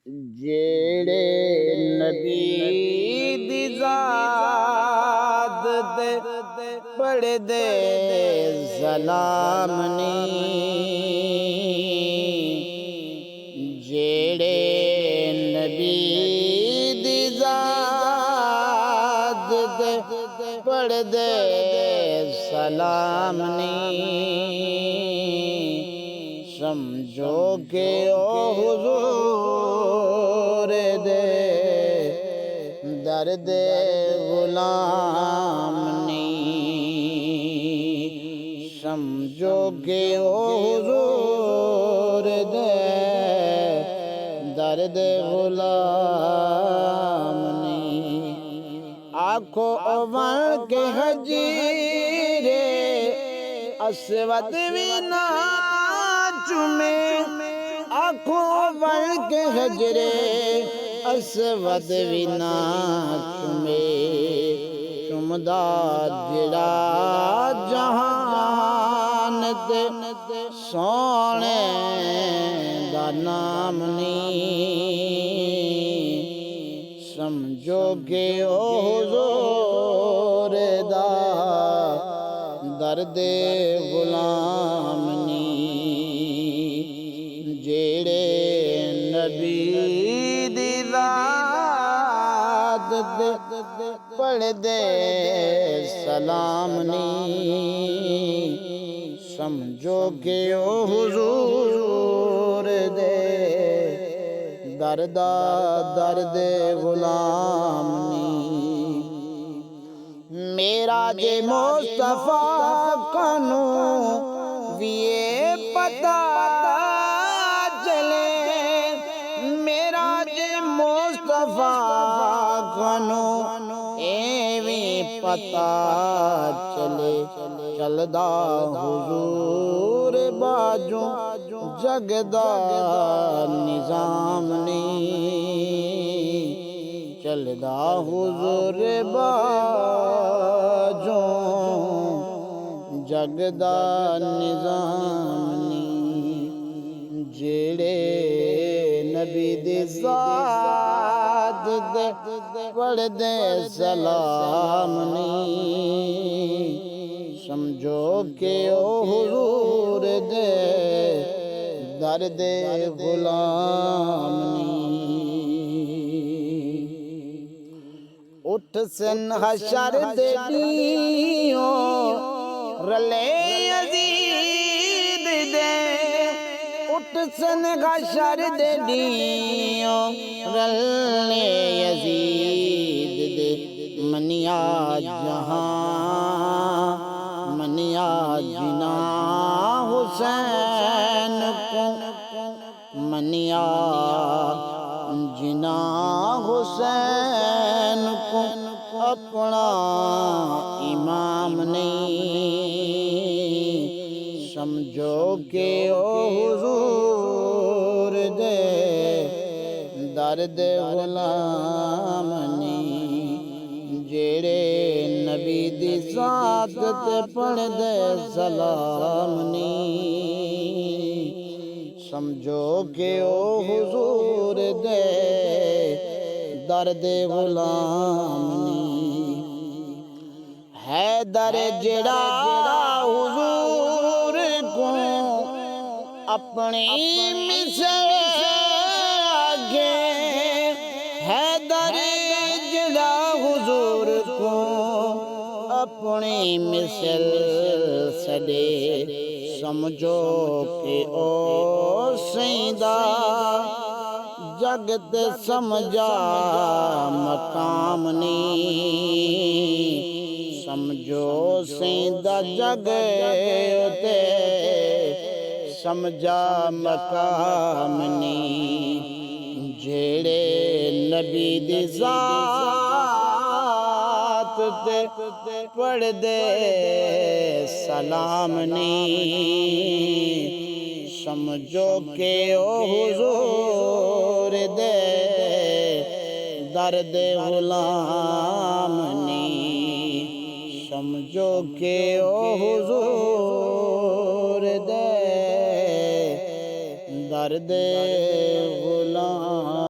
جیڑے نبی دی ذات تے پڑھ دے سلام نہیں، جیڑے نبی دی ذات تے پڑھ دے سلام نہیں، سمجھو کہ او حضور دے درد غلام نہیں، سمجھو کہ او حضور دے درد غلام نہیں، آنکھوں اوان کے حجیرے اسود بھی نہ چومے، آنکھوں اوان کے حجرے اسود بھی نہ چومے، چمدا جڑا جہان تے سونے دا نام نہیں، سمجھو کہ او حضور دا درد غلام نہیں، جیڑے نبی دی ذات تے پڑھ دے سلام نہیں، سمجھو کہ او حضور دے درد غلام نہیں، میرا جے مصطفیٰ کنو ویے پتہ چلے، میرا جے مصطفیٰ کنو ایویں پتہ چلے، چلدا حضور باجوں جگ دا نظام نہیں، چلدا حضور باجوں جگ دا نظام نہیں، جیڑے نبی دی ذات تے پڑھ دے سلام نہیں، سمجھو کہ او حضور دے درد غلام نہیں، اٹھ سن حشر دے دیوں رلے یزید دے، اٹھ سن حشر دے دیوں رلے یزید دے، منیا جہاں منیا جنا حسین کو، منیا جنا حسین کو اپنا امام نہیں، سمجھو کہ او حضور دے درد غلام نہیں، جیڑے نبی دی ذات تے پڑھ دے سلام نہیں، سمجھو کہ او حضور دے درد غلام نہیں، حیدر جڑا حضور کو اپنی مثل آگے، حیدر جڑا حضور کو اپنی مثل سدے، سمجھو کہ او سیدہ جگت سمجھا مقام نہیں، سمجھو سیدہ جگ تے سمجھا مقام نہیں، جیڑے نبی دی ذات تے پڑھ دے سلام نہیں، سمجھو کہ او حضور دے درد غلام نہیں، سمجھو کہ او حضور دے درد